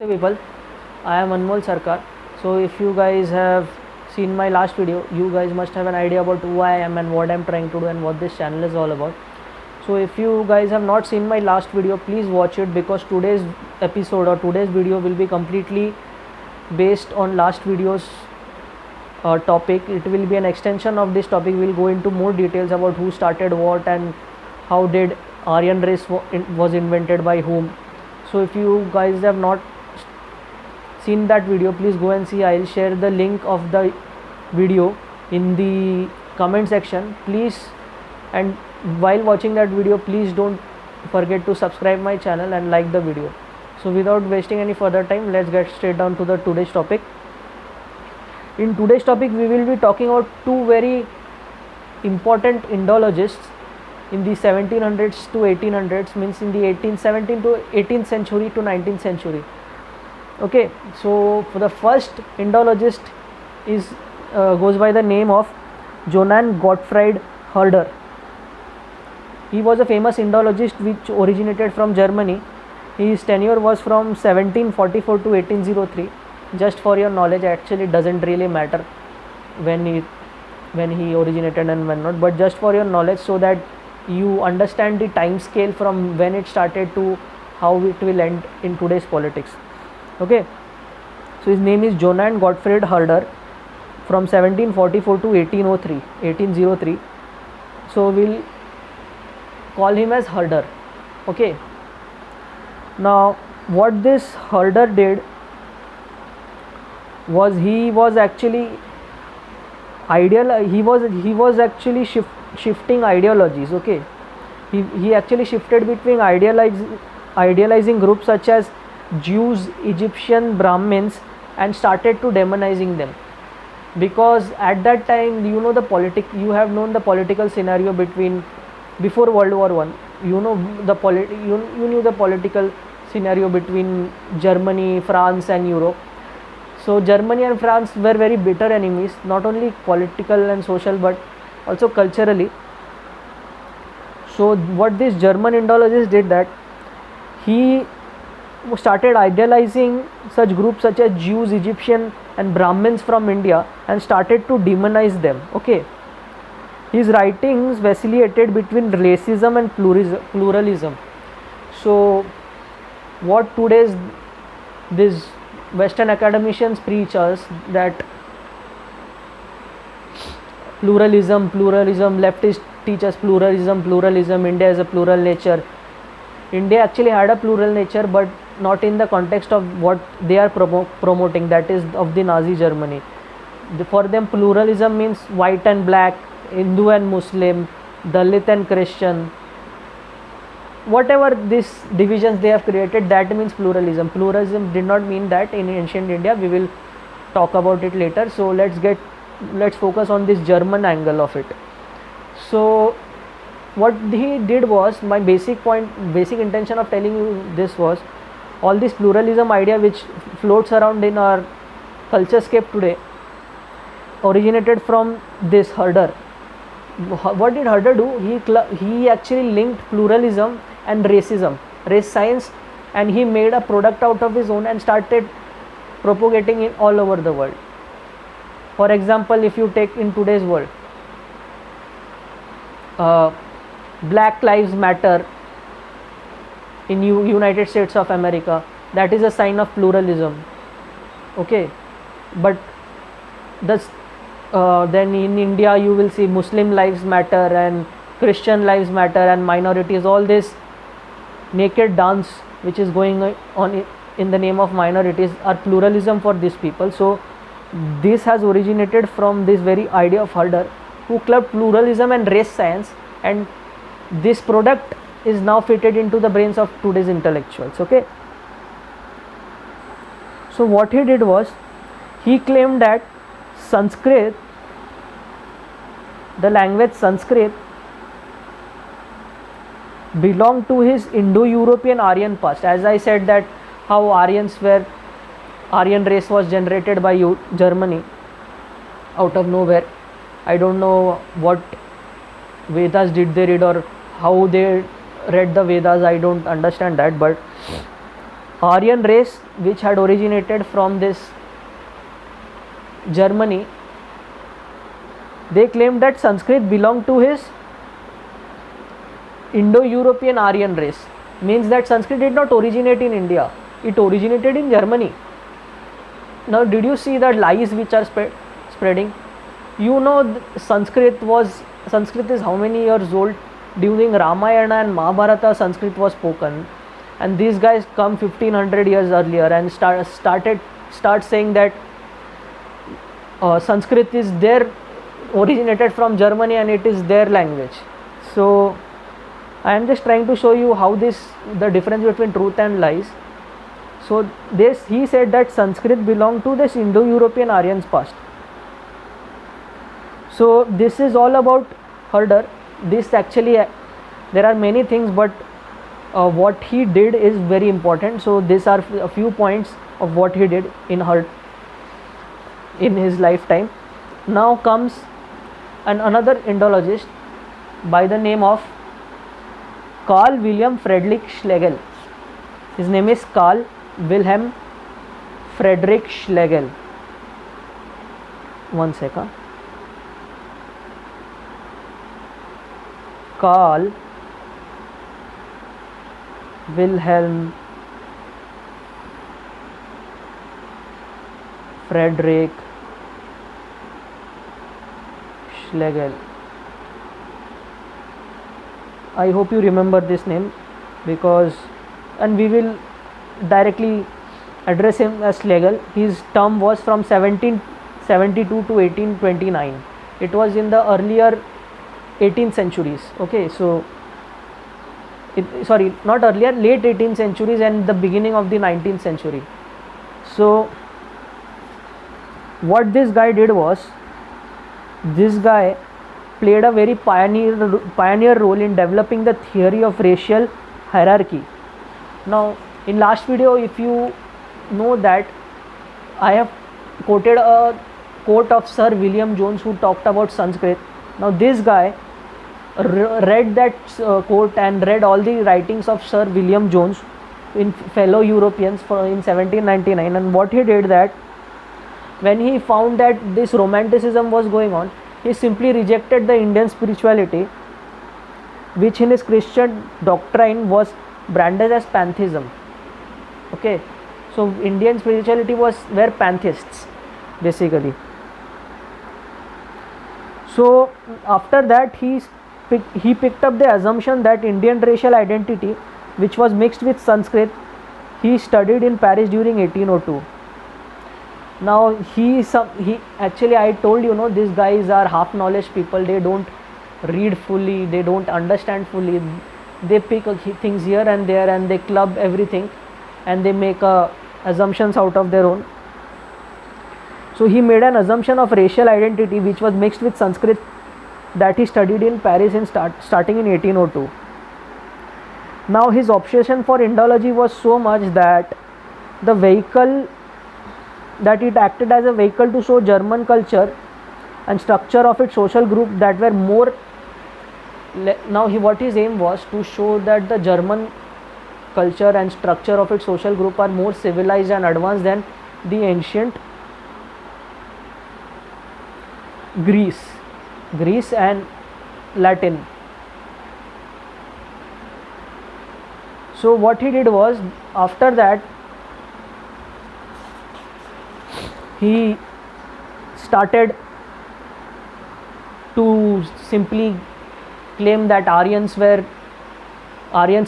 Hey people, I am Anmol Sarkar. So if you guys have seen my last video, you guys must have an idea about who I am and what I am trying to do and what this channel is all about. So if you guys have not seen my last video, please watch it because today's episode or today's video will be completely based on last video's topic. It will be an extension of this topic. We'll go into more details about who started what and how did Aryan race was invented by whom. So if you guys have not seen that video, please go and see. I'll share the link of the video in the comment section, please. And while watching that video, please don't forget to subscribe my channel and like the video. So without wasting any further time, let's get straight down to the today's topic. In today's topic, we will be talking about two very important Indologists in the 1700s to 1800s, means in the 17th to 18th century to 19th century. Okay, so for the first Indologist is goes by the name of Johann Gottfried Herder. He was a famous Indologist which originated from Germany. His tenure was from 1744 to 1803. Just for your knowledge, actually doesn't really matter when he originated and when not, but just for your knowledge, so that you understand the time scale from when it started to how it will end in today's politics. Okay, so his name is Johann Gottfried Herder from 1744 to 1803. So we'll call him as Herder. Okay, now what this Herder did was he was actually shifting ideologies. Okay, he actually shifted between idealizing groups such as Jews, Egyptian Brahmins, and started to demonizing them, because at that time, you have known the political scenario before World War I. You knew the political scenario between Germany, France and Europe. So Germany and France were very bitter enemies, not only political and social but also culturally. So what this German Indologist did, that he started idealizing such groups such as Jews, Egyptian and Brahmins from India and started to demonize them. Okay, his writings vacillated between racism and pluralism. So what today's these Western academicians preach us, that pluralism, leftists teach us pluralism, India is a plural nature. India actually had a plural nature, but not in the context of what they are promoting, that is of the Nazi Germany. For them, pluralism means white and black, Hindu and Muslim, Dalit and Christian. Whatever these divisions they have created, that means pluralism. Pluralism did not mean that in ancient India. We will talk about it later. So let's focus on this German angle of it. So what he did was, my basic intention of telling you this was, all this pluralism idea which floats around in our culture scape today originated from this Herder. What did Herder do? He actually linked pluralism and racism, race science, and he made a product out of his own and started propagating it all over the world. For example, if you take in today's world, Black Lives Matter in United States of America, that is a sign of pluralism. Okay, but then in India you will see Muslim Lives Matter and Christian Lives Matter and minorities, all this naked dance which is going on in the name of minorities are pluralism for these people. So this has originated from this very idea of Herder, who clubbed pluralism and race science, and this product is now fitted into the brains of today's intellectuals. Okay, so what he did was, he claimed that Sanskrit, the language Sanskrit, belonged to his Indo-European Aryan past. As I said, that how Aryan race was generated by Germany out of nowhere. I don't know what Vedas did they read or how they read the Vedas, I don't understand that, but Aryan race which had originated from this Germany, they claimed that Sanskrit belonged to his Indo-European Aryan race. Means that Sanskrit did not originate in India, it originated in Germany. Now did you see the lies which are spreading? You know, Sanskrit is how many years old? During Ramayana and Mahabharata, Sanskrit was spoken, and these guys come 1500 years earlier and start saying that Sanskrit is originated from Germany and it is their language. So I am just trying to show you how the difference between truth and lies. So he said that Sanskrit belonged to this Indo-European Aryans past. So this is all about Herder. This actually, there are many things, but what he did is very important. So these are a few points of what he did in his lifetime. Now comes another Indologist by the name of Carl Wilhelm Friedrich Schlegel. His name is Carl Wilhelm Friedrich Schlegel. One second. Carl Wilhelm Friedrich Schlegel. I hope you remember this name, and we will directly address him as Schlegel. His term was from 1772 to 1829. It was in the earlier 18th centuries. Okay, so not earlier, late 18th centuries and the beginning of the 19th century. So what this guy did was, this guy played a very pioneer role in developing the theory of racial hierarchy. Now in last video, if you know that, I have quoted a quote of Sir William Jones who talked about Sanskrit. Now this guy read that quote and read all the writings of Sir William Jones in fellow Europeans in 1799, and what he did, that when he found that this romanticism was going on, he simply rejected the Indian spirituality, which in his Christian doctrine was branded as pantheism. Okay, so Indian spirituality were pantheists basically. So after that, he picked up the assumption that Indian racial identity, which was mixed with Sanskrit, he studied in Paris during 1802. Now he actually, I told you, these guys are half knowledge people. They don't read fully, they don't understand fully. They pick things here and there and they club everything and they make assumptions out of their own. So he made an assumption of racial identity which was mixed with Sanskrit, that he studied in Paris starting in 1802. Now his obsession for Indology was so much that it acted as a vehicle to show German culture and structure of its social group that were more. Now what his aim was to show that the German culture and structure of its social group are more civilized and advanced than the ancient Greece and Latin. So what he did was, after that, he started to simply claim that Aryans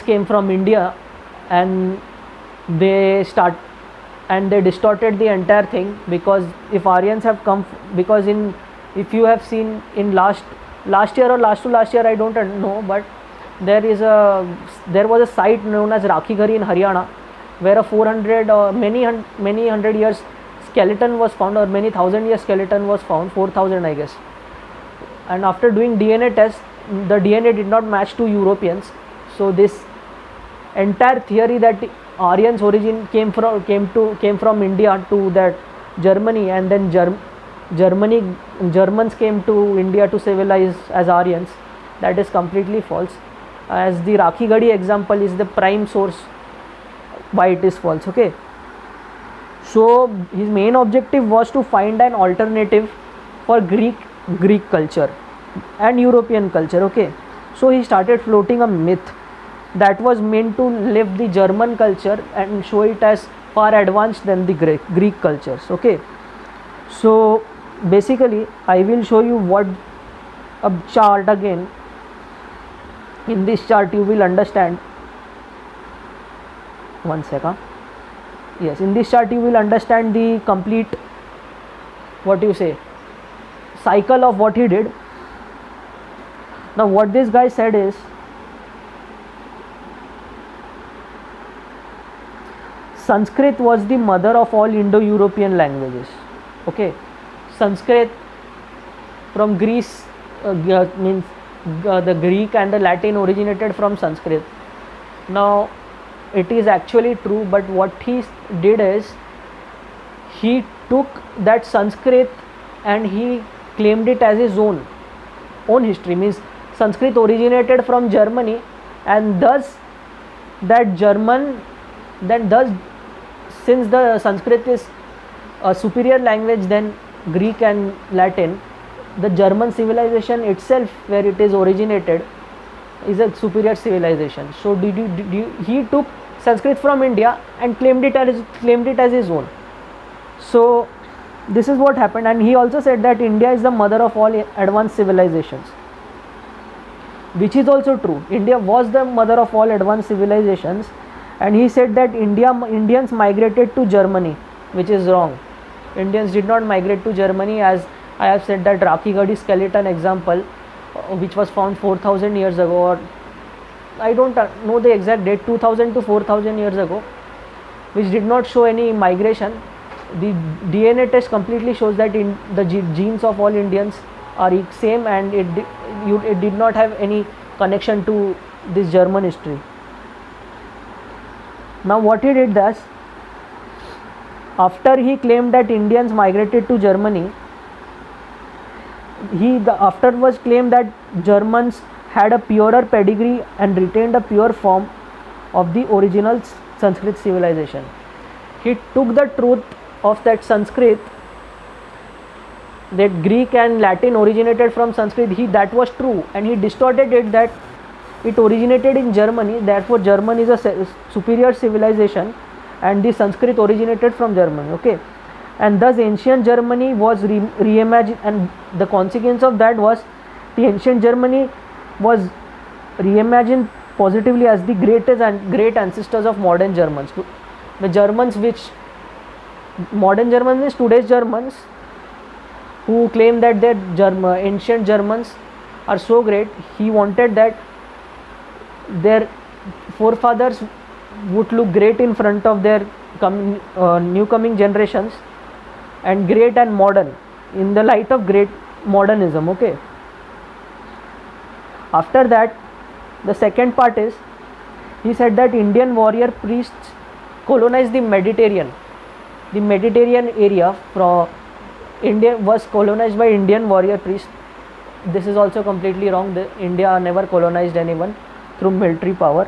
came from India, and they distorted the entire thing, because if Aryans have come, because if you have seen in last year or last to last year, I don't know, but there was a site known as Rakhighari in Haryana, where a many hundred years skeleton was found, or many thousand years skeleton was found, 4000 I guess. And after doing DNA test, the DNA did not match to Europeans. So this entire theory that Aryans origin came from India to that Germany, and then Germans came to India to civilize as Aryans, that is completely false. As the Rakhighari example is the prime source why it is false. Okay, so his main objective was to find an alternative for Greek culture and European culture. Okay, so he started floating a myth that was meant to lift the German culture and show it as far advanced than the Greek cultures. Okay, so basically I will show you what a chart again. In this chart you will understand, one second, yes, in this chart you will understand the complete, what you say, cycle of what he did. Now what this guy said is, Sanskrit was the mother of all Indo-European languages. Okay, Sanskrit from Greece means the Greek and the Latin originated from Sanskrit. Now it is actually true, but what he did is he took that Sanskrit and he claimed it as his own history. Means Sanskrit originated from Germany, and thus that German, then thus since the Sanskrit is a superior language than Greek and Latin, the German civilization itself, where it is originated, is a superior civilization. So he took Sanskrit from India and claimed it as his own. So this is what happened, and he also said that India is the mother of all advanced civilizations, which is also true. India was the mother of all advanced civilizations, and he said that Indians migrated to Germany, which is wrong. Indians did not migrate to Germany, as I have said that Rakhigarhi skeleton example, which was found 4,000 years ago, or I don't know the exact date, 2,000 to 4,000 years ago, which did not show any migration. The DNA test completely shows that the genes of all Indians are same, and it did not have any connection to this German history. Now what he did thus, after he claimed that Indians migrated to Germany, he afterwards claimed that Germans had a purer pedigree and retained a pure form of the original Sanskrit civilization. He took the truth of that Sanskrit, that Greek and Latin originated from Sanskrit, that was true, and he distorted it that it originated in Germany, therefore German is a superior civilization, and the Sanskrit originated from Germany. Okay, and thus ancient Germany was reimagined, and the consequence of that was the ancient Germany was reimagined positively as the greatest and great ancestors of modern Germans. The Germans, which modern Germans is today's Germans, who claim that their ancient Germans are so great. He wanted that their forefathers would look great in front of their new coming generations, and great and modern in the light of great modernism. Okay, after that, the second part is, he said that Indian warrior priests colonized the Mediterranean area. From India was colonized by Indian warrior priests. This is also completely wrong. India never colonized anyone through military power.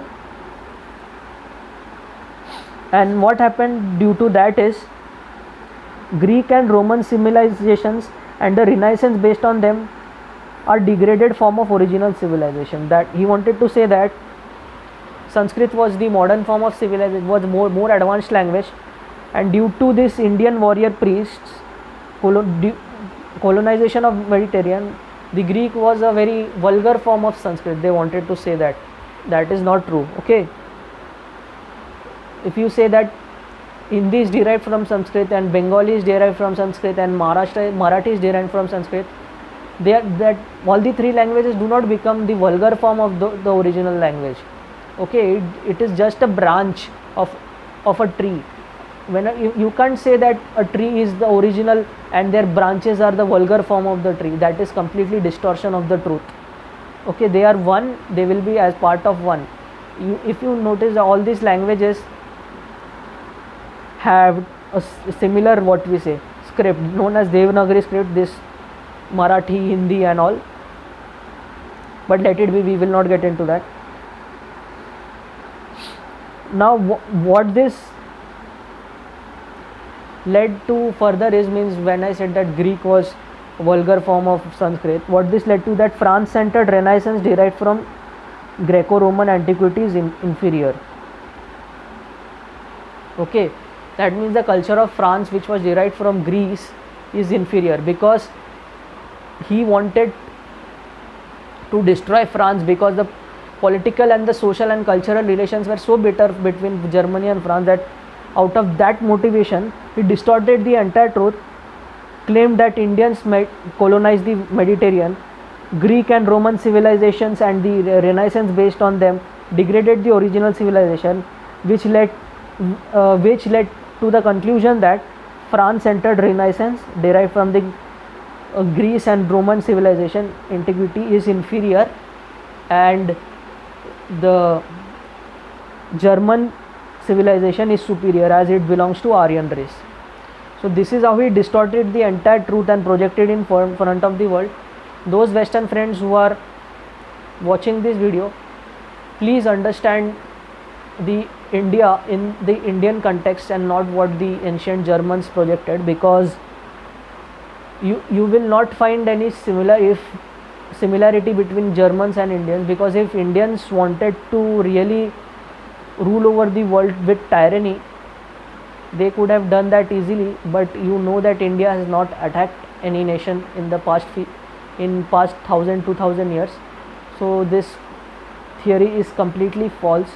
And what happened due to that is, Greek and Roman civilizations and the Renaissance based on them are degraded form of original civilization. That he wanted to say that Sanskrit was the modern form of civilization, was more advanced language, and due to this Indian warrior priests colonization of Mediterranean, the Greek was a very vulgar form of Sanskrit. They wanted to say that is not true. Okay, if you say that Hindi is derived from Sanskrit and Bengali is derived from Sanskrit and Marathi is derived from Sanskrit, that all the three languages do not become the vulgar form of the original language. Okay, it is just a branch of a tree. When you can't say that a tree is the original and their branches are the vulgar form of the tree. That is completely distortion of the truth. Okay, they are one, they will be as part of one. If you notice, all these languages have a similar, what we say, script known as Devanagari script, this Marathi, Hindi and all, but let it be, we will not get into that. Now what this led to further is, means when I said that Greek was a vulgar form of Sanskrit, what this led to that France centered Renaissance derived from Greco-Roman antiquity is inferior. Okay, that means the culture of France, which was derived from Greece, is inferior, because he wanted to destroy France, because the political and the social and cultural relations were so bitter between Germany and France that out of that motivation he distorted the entire truth, claimed that Indians colonized the Mediterranean, Greek and Roman civilizations and the Renaissance based on them degraded the original civilization, which led to the conclusion that France-centered Renaissance derived from the Greece and Roman civilization antiquity is inferior, and the German civilization is superior as it belongs to Aryan race. So this is how he distorted the entire truth and projected in front of the world. Those Western friends who are watching this video, please understand the India in the Indian context and not what the ancient Germans projected, because you will not find any similarity between Germans and Indians, because if Indians wanted to really rule over the world with tyranny, they could have done that easily. But you know that India has not attacked any nation in the past 1000-2000 years. So this theory is completely false.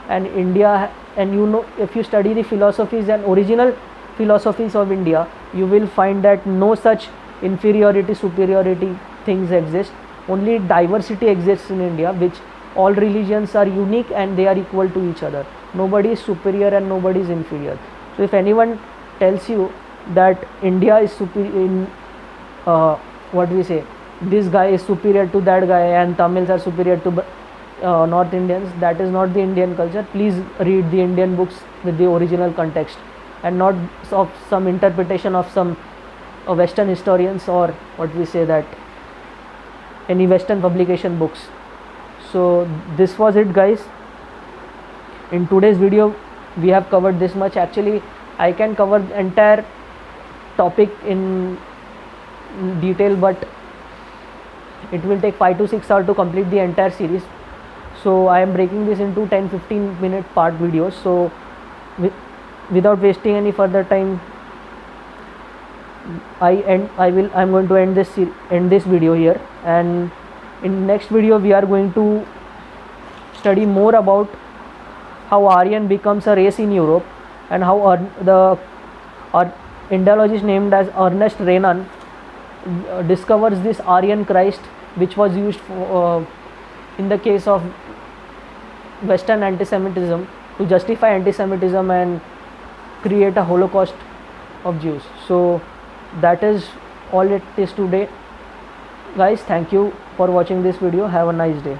And India, and you know, if you study the philosophies and original philosophies of India, you will find that no such inferiority superiority things exist. Only diversity exists in India, which all religions are unique and they are equal to each other. Nobody is superior and nobody is inferior. So if anyone tells you that India is superior in what we say, this guy is superior to that guy and Tamils are superior to North Indians, that is not the Indian culture. Please read the Indian books with the original context and not of some interpretation of some Western historians, or what we say, that any Western publication books. So this was it, guys. In today's video we have covered this much. Actually I can cover the entire topic in detail, but it will take 5 to 6 hours to complete the entire series. So I am breaking this into 10-15 minute part videos. So without wasting any further time, I'm going to end this video here, and in next video we are going to study more about how Aryan becomes a race in Europe, and how the Indologist named as Ernest Renan discovers this Aryan Christ, which was used for, in the case of Western anti-Semitism, to justify anti-Semitism and create a Holocaust of Jews. So that is all it is today, guys. Thank you for watching this video. Have a nice day.